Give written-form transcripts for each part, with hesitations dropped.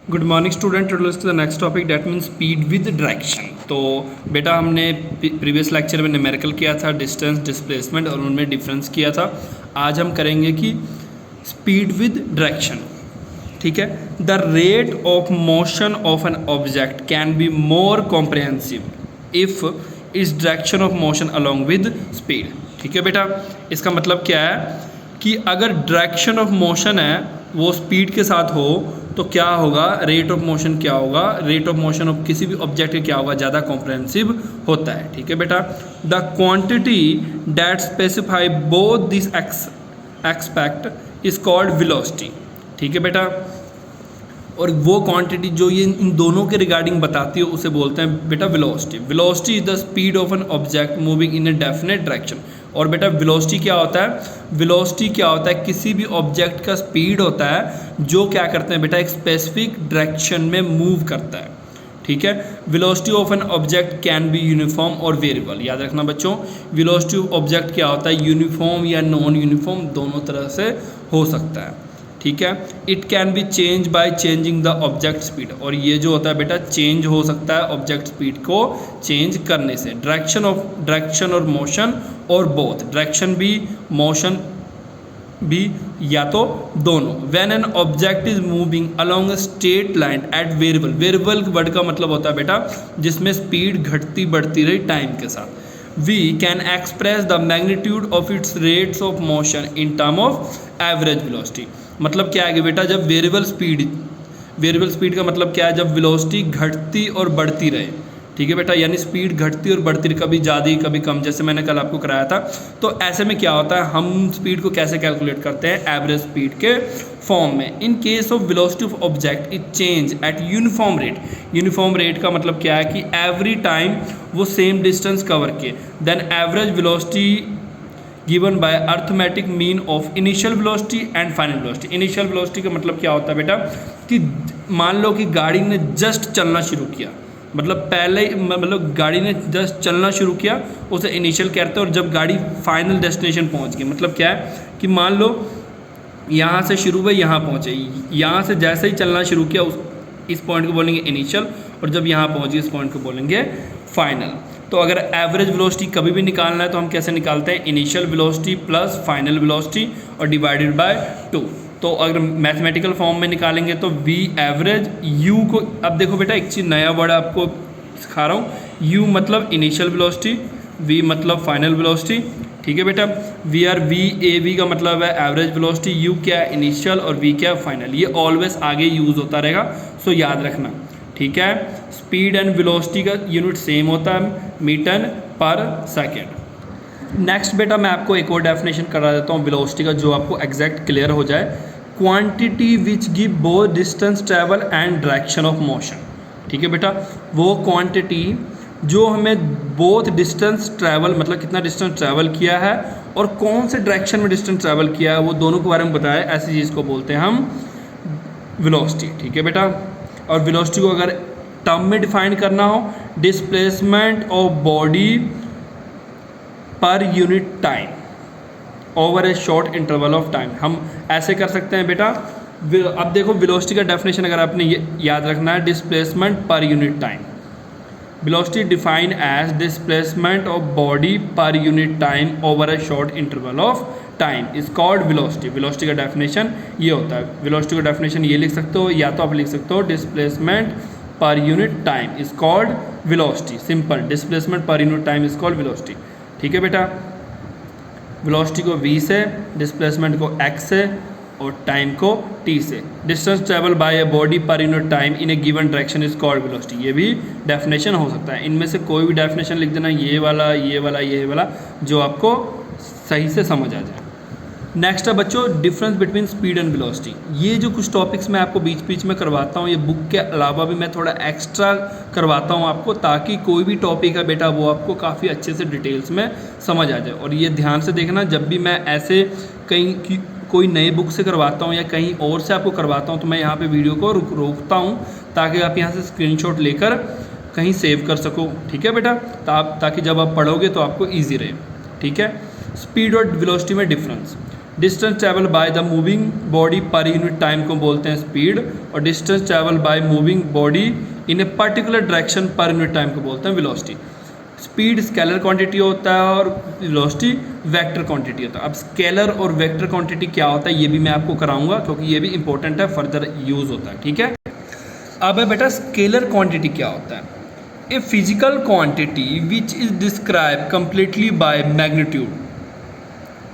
Good morning student, to the next topic that mean speed with direction. तो बेटा हमने previous lecture में numerical किया था, डिस्टेंस, डिस्प्लेसमेंट और उनमें डिफरेंस किया था। आज हम करेंगे कि स्पीड विद डायरेक्शन। ठीक है। The rate of motion of an object can be more comprehensive if is direction of motion along with speed. ठीक है बेटा, इसका मतलब क्या है कि अगर डायरेक्शन ऑफ मोशन है वो स्पीड के साथ हो तो क्या होगा, रेट ऑफ मोशन क्या होगा, रेट ऑफ मोशन ऑफ किसी भी ऑब्जेक्ट का क्या होगा, ज़्यादा कॉम्प्रिहेंसिव होता है। ठीक है बेटा, the quantity that specify both this expect is called velocity. ठीक है बेटा, और वो क्वांटिटी जो ये इन दोनों के रिगार्डिंग बताती है उसे बोलते हैं बेटा velocity. Velocity is the speed of an object moving in a definite direction. और बेटा वेलोसिटी क्या होता है, वेलोसिटी क्या होता है, किसी भी ऑब्जेक्ट का स्पीड होता है जो क्या करते हैं बेटा, एक स्पेसिफिक डायरेक्शन में मूव करता है। ठीक है। Velocity of an object can be uniform और वेरिएबल। याद रखना बच्चों, वेलोसिटी ऑफ ऑब्जेक्ट क्या होता है, यूनिफॉर्म या नॉन यूनिफॉर्म दोनों तरह से हो सकता है। ठीक है। It can be change by changing the object speed. और ये जो होता है बेटा चेंज हो सकता है ऑब्जेक्ट स्पीड को चेंज करने से। डायरेक्शन और मोशन और बोथ, डायरेक्शन भी मोशन भी या तो दोनों। When an object is moving along a straight line at variable. Variable word का मतलब होता है बेटा जिसमें स्पीड घटती बढ़ती रही टाइम के साथ। We can express the magnitude of its rates of motion in term of average velocity। मतलब क्या है कि बेटा जब वेरिएबल स्पीड का मतलब क्या है, जब वेलोसिटी घटती और बढ़ती रहे। ठीक है बेटा, यानी स्पीड घटती और बढ़ती रहे, कभी ज़्यादा कभी कम, जैसे मैंने कल आपको कराया था। तो ऐसे में क्या होता है, हम स्पीड को कैसे कैलकुलेट करते हैं, एवरेज स्पीड के फॉर्म में। In case of velocity of object it change at uniform rate. Uniform rate का मतलब क्या है कि एवरी टाइम वो सेम डिस्टेंस कवर किए, then average velocity given by arithmetic mean of initial velocity and final velocity. Initial velocity का मतलब क्या होता है बेटा कि मान लो कि गाड़ी ने जस्ट चलना शुरू किया, मतलब गाड़ी ने जस्ट चलना शुरू किया, उसे इनिशियल कहते हैं। और जब गाड़ी फाइनल डेस्टिनेशन पहुंच गई, मतलब क्या है कि मान लो यहाँ से शुरू हुए यहाँ पहुँचे, यहाँ से जैसे ही चलना शुरू किया इस पॉइंट को बोलेंगे इनिशियल, और जब यहाँ पहुँचे इस पॉइंट को बोलेंगे फाइनल। तो अगर एवरेज वेलोसिटी कभी भी निकालना है तो हम कैसे निकालते हैं, initial velocity plus final velocity और डिवाइडेड बाय 2। तो अगर मैथमेटिकल फॉर्म में निकालेंगे तो वी एवरेज यू को, अब देखो बेटा एक चीज़ नया वर्ड आपको सिखा रहा हूँ, यू मतलब इनिशियल वेलोसिटी, वी मतलब फाइनल वेलोसिटी। ठीक है बेटा, वी का मतलब है एवरेज वेलोसिटी, यू क्या है इनिशियल और वी क्या है फाइनल। ये ऑलवेज आगे यूज़ होता रहेगा, सो याद रखना। ठीक है। स्पीड एंड वेलोसिटी का यूनिट सेम होता है, मीटर पर सेकेंड। नेक्स्ट बेटा मैं आपको एक और डेफिनेशन करा देता हूँ वेलोसिटी का, जो आपको एग्जैक्ट क्लियर हो जाए। Quantity which give both distance travel and direction of motion. ठीक है बेटा, वो क्वांटिटी जो हमें बोथ डिस्टेंस ट्रैवल मतलब कितना डिस्टेंस ट्रैवल किया है और कौन से डायरेक्शन में डिस्टेंस ट्रैवल किया है, वो दोनों के बारे में बताया, ऐसी चीज़ को बोलते हैं हम वेलोसिटी। ठीक है बेटा, और वेलोसिटी को अगर टर्म में डिफाइन करना हो, displacement of body per unit time over a short interval of time. हम ऐसे कर सकते हैं बेटा, अब देखो वेलोसिटी का डेफिनेशन अगर आपने ये याद रखना है, displacement per unit time. Velocity defined as displacement of body per unit time over a short interval of time is called velocity. Velocity का डेफिनेशन ये होता है। वेलोसिटी का डेफिनेशन ये लिख सकते हो, या तो आप लिख सकते हो displacement per unit time is called velocity. Simple, displacement per unit time is called velocity. ठीक है बेटा, वेलोसिटी को v से, डिस्प्लेसमेंट को x से और टाइम को t से। Distance travel by a body per unit time in A given direction is called velocity. ये भी डेफिनेशन हो सकता है, इनमें से कोई भी डेफिनेशन लिख देना, ये वाला ये वाला ये वाला, जो आपको सही से समझ आ जाए। नेक्स्ट है बच्चों difference between speed and velocity. ये जो कुछ टॉपिक्स मैं आपको बीच बीच में करवाता हूँ, ये बुक के अलावा भी मैं थोड़ा एक्स्ट्रा करवाता हूँ आपको, ताकि कोई भी टॉपिक है बेटा वो आपको काफ़ी अच्छे से डिटेल्स में समझ आ जाए। और ये ध्यान से देखना, जब भी मैं ऐसे कहीं कोई नए बुक से करवाता हूँ या कहीं और से आपको करवाता हूँ, तो मैं यहाँ पर वीडियो को रोकता हूँ ताकि आप यहाँ से स्क्रीनशॉट लेकर कहीं सेव कर सको। ठीक है बेटा, ताकि जब आप पढ़ोगे तो आपको ईजी रहे। ठीक है। स्पीड और वेलोसिटी में difference. Distance travel by the moving body per unit time को बोलते हैं स्पीड, और distance travel by moving body in a particular direction पर यूनिट टाइम को बोलते हैं वेलोसिटी। स्पीड स्केलर क्वांटिटी होता है और वेलोसिटी वेक्टर क्वांटिटी होता है। अब स्केलर और वेक्टर क्वांटिटी क्या होता है ये भी मैं आपको कराऊंगा, क्योंकि ये भी इंपॉर्टेंट है, फर्दर यूज होता है। ठीक है, अब है बेटा स्केलर क्वांटिटी क्या होता है। A physical quantity which is describe completely by magnitude.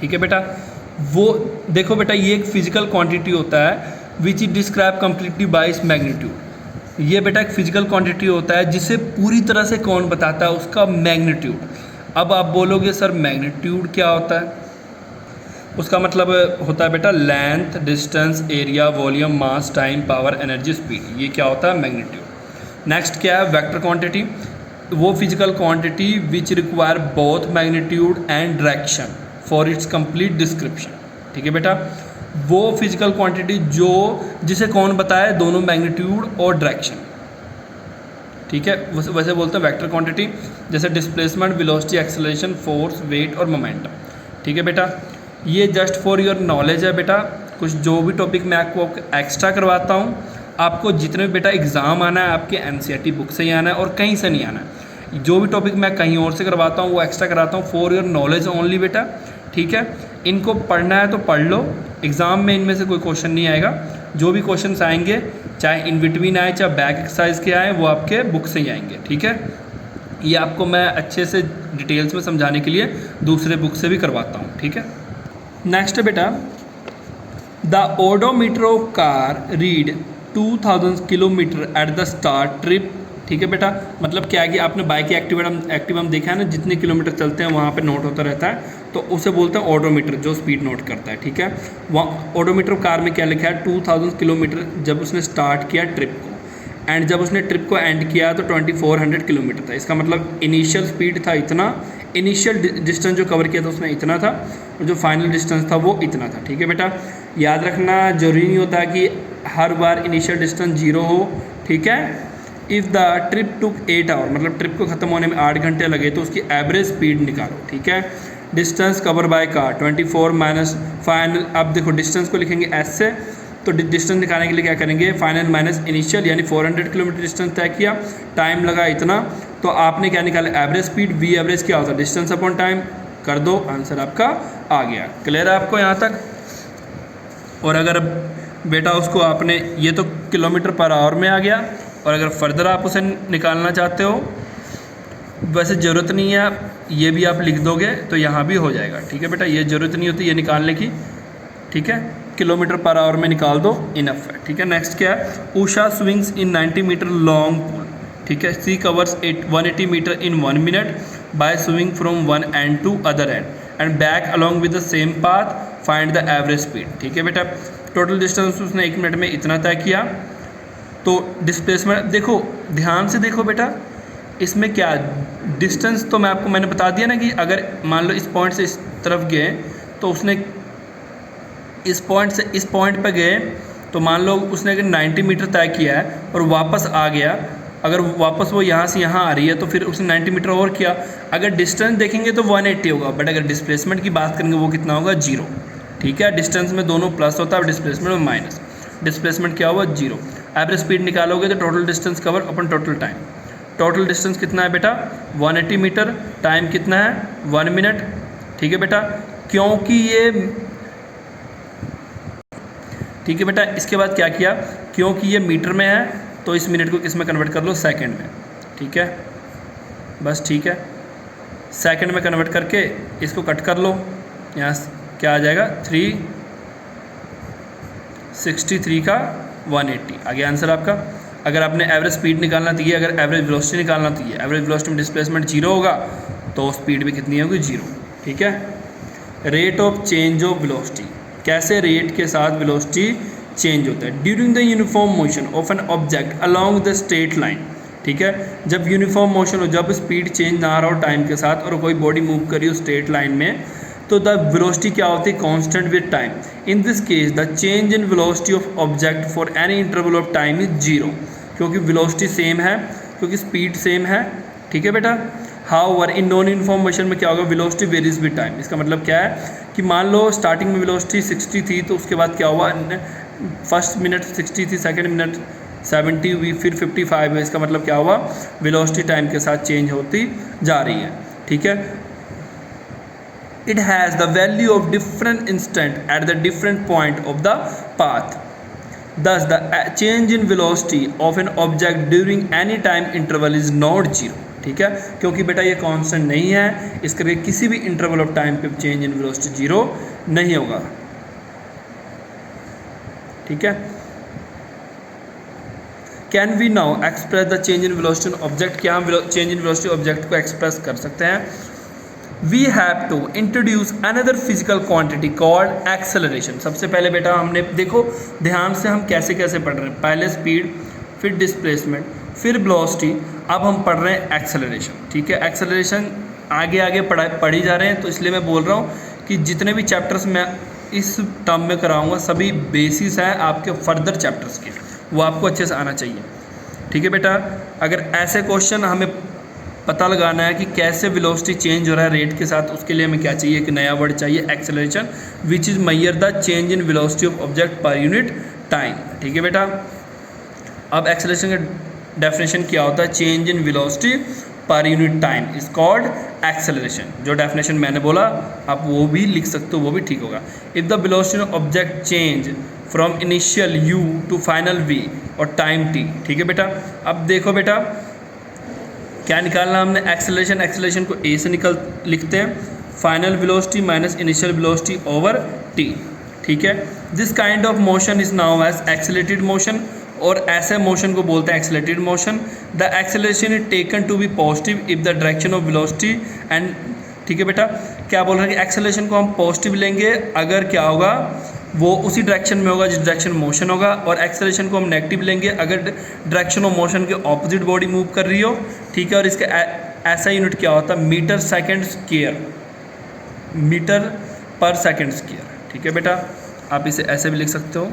ठीक है बेटा, वो देखो बेटा ये एक फिजिकल क्वांटिटी होता है which is describe completely by इस मैग्नीट्यूड। ये बेटा एक फिजिकल क्वांटिटी होता है जिसे पूरी तरह से कौन बताता है, उसका मैग्नीट्यूड। अब आप बोलोगे सर मैग्नीट्यूड क्या होता है, उसका मतलब होता है बेटा लेंथ, डिस्टेंस, एरिया, वॉल्यूम, मास, टाइम, पावर, एनर्जी, स्पीड। ये क्या होता है मैग्नीट्यूड। नेक्स्ट क्या है वेक्टर क्वांटिटी, वो physical quantity which require both magnitude and direction for its complete description. ठीक है बेटा, वो फिजिकल क्वांटिटी जिसे कौन बताए, दोनों मैग्नीट्यूड और डायरेक्शन। ठीक है, वैसे बोलते हैं वेक्टर क्वांटिटी, जैसे displacement, velocity, acceleration, force, weight और मोमेंटम। ठीक है बेटा, ये जस्ट फॉर योर नॉलेज है बेटा। कुछ जो भी टॉपिक मैं आपको एक्स्ट्रा करवाता हूँ, आपको जितने भी बेटा एग्ज़ाम आना है आपके एनसीईआरटी बुक से ही आना है और कहीं से नहीं आना है। जो भी टॉपिक मैं कहीं और से करवाता हूँ वो एक्स्ट्रा कराता हूँ फॉर योर नॉलेज ओनली बेटा। ठीक है, इनको पढ़ना है तो पढ़ लो, एग्ज़ाम में इनमें से कोई क्वेश्चन नहीं आएगा। जो भी क्वेश्चन आएंगे चाहे इन बिटवीन आए चाहे बैक एक्सरसाइज के आए, वो आपके बुक से ही आएंगे। ठीक है, ये आपको मैं अच्छे से डिटेल्स में समझाने के लिए दूसरे बुक से भी करवाता हूँ। ठीक है, नेक्स्ट बेटा the odometer of car read 2000 kilometre at the start trip. ठीक है बेटा, मतलब क्या है कि आपने बाइक एक्टिवा में देखा है ना, जितने किलोमीटर चलते हैं वहाँ पे नोट होता रहता है, तो उसे बोलते हैं ओडोमीटर, जो स्पीड नोट करता है। ठीक है, वहाँ ओडोमीटर कार में क्या लिखा है 2000 किलोमीटर जब उसने स्टार्ट किया ट्रिप को, एंड जब उसने ट्रिप को एंड किया तो 2400 किलोमीटर था। इसका मतलब इनिशियल स्पीड था इतना, इनिशियल डिस्टेंस जो कवर किया था उसने इतना था, और जो फाइनल डिस्टेंस था वो इतना था। ठीक है बेटा, याद रखना जरूरी नहीं होता कि हर बार इनिशियल डिस्टेंस 0 हो। ठीक है, if the trip took 8 hour, मतलब ट्रिप को ख़त्म होने में 8 घंटे लगे तो उसकी एवरेज स्पीड निकालो। ठीक है, distance cover by car 24 minus final. अब देखो डिस्टेंस को लिखेंगे एस से, तो डिस्टेंस निकालने के लिए क्या करेंगे, फाइनल माइनस इनिशियल, यानी 400 किलोमीटर डिस्टेंस तय किया, टाइम लगा इतना, तो आपने क्या निकाला एवरेज स्पीड। वी एवरेज क्या होता है, डिस्टेंस अपॉन टाइम, कर दो, आंसर आपका आ गया। क्लियर है आपको यहाँ तक। और अगर बेटा उसको आपने, ये तो किलोमीटर पर आवर में आ गया, और अगर फर्दर आप उसे निकालना चाहते हो, वैसे ज़रूरत नहीं है, ये भी आप लिख दोगे तो यहाँ भी हो जाएगा। ठीक है बेटा, ये ज़रूरत नहीं होती ये निकालने की। ठीक है, किलोमीटर पर आवर में निकाल दो, इनफ है। ठीक है, नेक्स्ट क्या है, Usha swings in 90 metre long pool. ठीक है, she covers 180 metre in 1 minute by swing from one end to other end back along with the same path, find the average speed. ठीक है बेटा, टोटल डिस्टेंस उसने 1 minute में इतना तय किया, तो डिस्प्लेसमेंट देखो, ध्यान से देखो बेटा, इसमें क्या डिस्टेंस तो मैंने बता दिया ना कि अगर मान लो इस पॉइंट से इस तरफ गए तो उसने इस पॉइंट से इस पॉइंट पर गए, तो मान लो उसने अगर 90 मीटर तय किया है और वापस आ गया, अगर वापस वो यहाँ से यहाँ आ रही है तो फिर उसने 90 मीटर और किया। अगर डिस्टेंस देखेंगे तो 180 होगा, बट अगर डिस्प्लेसमेंट की बात करेंगे वो कितना होगा, 0। ठीक है, डिस्टेंस में दोनों प्लस होता है, डिस्प्लेसमेंट में माइनस। डिस्प्लेसमेंट क्या हुआ, 0। एवरेज स्पीड निकालोगे तो टोटल डिस्टेंस कवर अपन टोटल टाइम। टोटल डिस्टेंस कितना है बेटा, 180 मीटर, टाइम कितना है 1 मिनट। ठीक है बेटा, क्योंकि ये, ठीक है बेटा, इसके बाद क्या किया, क्योंकि ये मीटर में है तो इस मिनट को किस में कन्वर्ट कर लो, सेकंड में। ठीक है, बस ठीक है, सेकंड में कन्वर्ट करके इसको कट कर लो, यहाँ क्या आ जाएगा 363 का 180 आ गया आंसर आपका। अगर आपने एवरेज स्पीड निकालना तो ये, अगर एवरेज वेलोसिटी निकालना तो ये, एवरेज वेलोसिटी में डिस्प्लेसमेंट 0 होगा तो स्पीड भी कितनी होगी, 0। ठीक है, rate of change of velocity, कैसे रेट के साथ वेलोसिटी चेंज होता है। During the uniform motion of an object along the straight line. ठीक है, जब यूनिफॉर्म मोशन हो, जब स्पीड चेंज ना रहा हो टाइम के साथ और कोई बॉडी मूव करी हो स्ट्रेट लाइन में, तो द वेलोसिटी क्या होती है, constant with time. In this case the change in velocity of object for any interval of time is 0, क्योंकि वेलोसिटी सेम है, क्योंकि स्पीड सेम है। ठीक है बेटा, however in non uniform motion में क्या होगा, वेलोसिटी वेरीज विद टाइम। इसका मतलब क्या है कि मान लो स्टार्टिंग में वेलोसिटी 60 थी, तो उसके बाद क्या हुआ, फर्स्ट मिनट 60 थी, सेकंड मिनट 70 हुई, फिर 55 है। इसका मतलब क्या हुआ, वेलोसिटी टाइम के साथ चेंज होती जा रही है। ठीक है, it has the value of different instant at the different point of the path, thus the change in velocity of an object during any time interval is not zero। ठीक है, क्योंकि बेटा ये कांस्टेंट नहीं है, इस करके किसी भी इंटरवल ऑफ टाइम पे चेंज इन वेलोसिटी जीरो नहीं होगा। ठीक है, can we now express the change in velocity object, क्या हम चेंज इन वेलोसिटी ऑब्जेक्ट को एक्सप्रेस कर सकते हैं। We have to introduce another physical quantity called acceleration. सबसे पहले बेटा हमने देखो ध्यान से हम कैसे कैसे पढ़ रहे हैं, पहले स्पीड, फिर डिस्प्लेसमेंट, फिर वेलोसिटी, अब हम पढ़ रहे हैं एक्सेलरेशन। ठीक है, एक्सेलरेशन आगे आगे पढ़ी जा रहे हैं, तो इसलिए मैं बोल रहा हूँ कि जितने भी चैप्टर्स मैं इस टर्म में कराऊंगा सभी बेसिस है आपके फर्दर चैप्टर्स के, वो आपको अच्छे से आना चाहिए। ठीक है बेटा, अगर ऐसे क्वेश्चन हमें पता लगाना है कि कैसे वेलोसिटी चेंज हो रहा है रेट के साथ, उसके लिए हमें क्या चाहिए, एक नया वर्ड चाहिए acceleration, which is measure the change in velocity of object पर यूनिट टाइम। ठीक है बेटा, अब एक्सेलरेशन का डेफिनेशन क्या होता है, चेंज इन वेलोसिटी पर unit time is called acceleration. जो डेफिनेशन मैंने बोला आप वो भी लिख सकते हो, वो भी ठीक होगा। If the velocity of object change from initial U to final V और टाइम टी। ठीक है बेटा, अब देखो बेटा क्या निकालना हमने, एक्सेलरेशन, एक्सेलरेशन को ए से लिखते हैं, final velocity minus initial velocity over T. ठीक है, this kind of motion is now as accelerated motion, और ऐसे मोशन को बोलते हैं accelerated motion. The acceleration is taken to be positive if the direction of velocity and. ठीक है बेटा, क्या बोल रहे हैं कि एक्सेलरेशन को हम पॉजिटिव लेंगे अगर क्या होगा, वो उसी डायरेक्शन में होगा जिस डायरेक्शन मोशन होगा, और एक्सेलरेशन को हम नेगेटिव लेंगे अगर डायरेक्शन ऑफ मोशन के ऑपोजिट बॉडी मूव कर रही हो। ठीक है, और इसका ऐसा यूनिट क्या होता है, मीटर सेकेंड स्क्वायर, मीटर पर सेकेंड स्क्वायर। ठीक है बेटा, आप इसे ऐसे भी लिख सकते हो,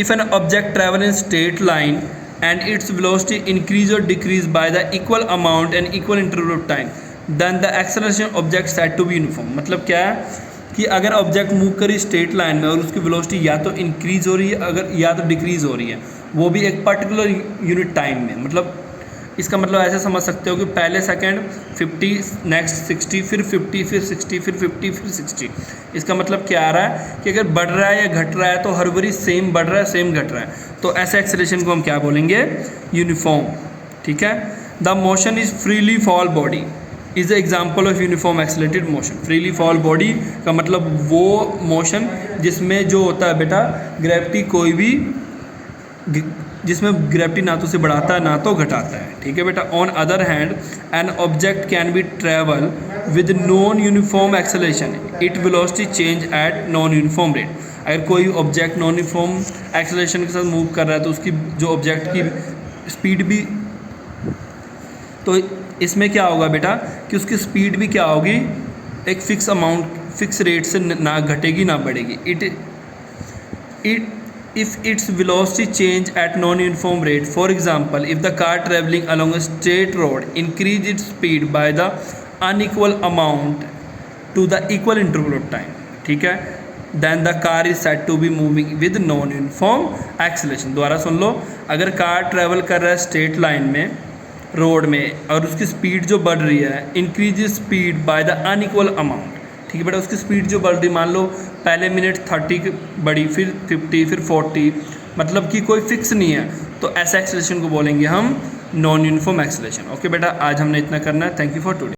if an object travel in straight line and its velocity increase और decrease by the equal amount and equal interval of time, then the acceleration object said to be uniform. मतलब क्या है कि अगर ऑब्जेक्ट मूव करी straight line में और उसकी वेलोसिटी या तो इंक्रीज हो रही है अगर या तो डिक्रीज हो रही है, वो भी एक पर्टिकुलर यूनिट टाइम में, मतलब इसका मतलब ऐसे समझ सकते हो कि पहले सेकंड 50, नेक्स्ट 60, फिर 50, फिर 60, फिर 50, फिर 60। इसका मतलब क्या आ रहा है कि अगर बढ़ रहा है या घट रहा है तो हर बारी सेम बढ़ रहा है सेम घट रहा है, तो ऐसे एक्सेलरेशन को हम क्या बोलेंगे, यूनिफॉर्म। ठीक है, the motion is freely fall body is the example of uniform accelerated motion. Freely fall body का मतलब वो मोशन जिसमें जो होता है बेटा ग्रेविटी, कोई भी जिसमें ग्रेविटी ना तो से बढ़ाता है ना तो घटाता है। ठीक है बेटा, on other hand an object can be travel with non uniform acceleration, it velocity change at non uniform rate. अगर कोई ऑब्जेक्ट नॉन यूनिफॉर्म एक्सेलरेशन के साथ मूव कर रहा है तो उसकी जो ऑब्जेक्ट की स्पीड भी, तो इसमें क्या होगा बेटा कि उसकी स्पीड भी क्या होगी, एक फिक्स अमाउंट, फिक्स रेट से ना घटेगी ना बढ़ेगी। It if its velocity change at non-uniform rate, for example if the car traveling along a straight road increase its speed by the unequal amount to the equal interval of time, ठीक है, then the car is said to be moving with non-uniform acceleration। दोबारा सुन लो, अगर car travel कर रहा है straight line में road में और उसकी स्पीड जो बढ़ रही है, increase speed by the unequal amount. ठीक है बेटा, उसकी स्पीड जो बढ़ रही, मान लो पहले मिनट 30 बढ़ी, फिर 50, फिर 40, मतलब कि कोई फिक्स नहीं है, तो ऐसा एक्सेलरेशन को बोलेंगे हम नॉन यूनिफॉर्म एक्सेलरेशन। ओके बेटा, आज हमने इतना करना है। Thank you for today.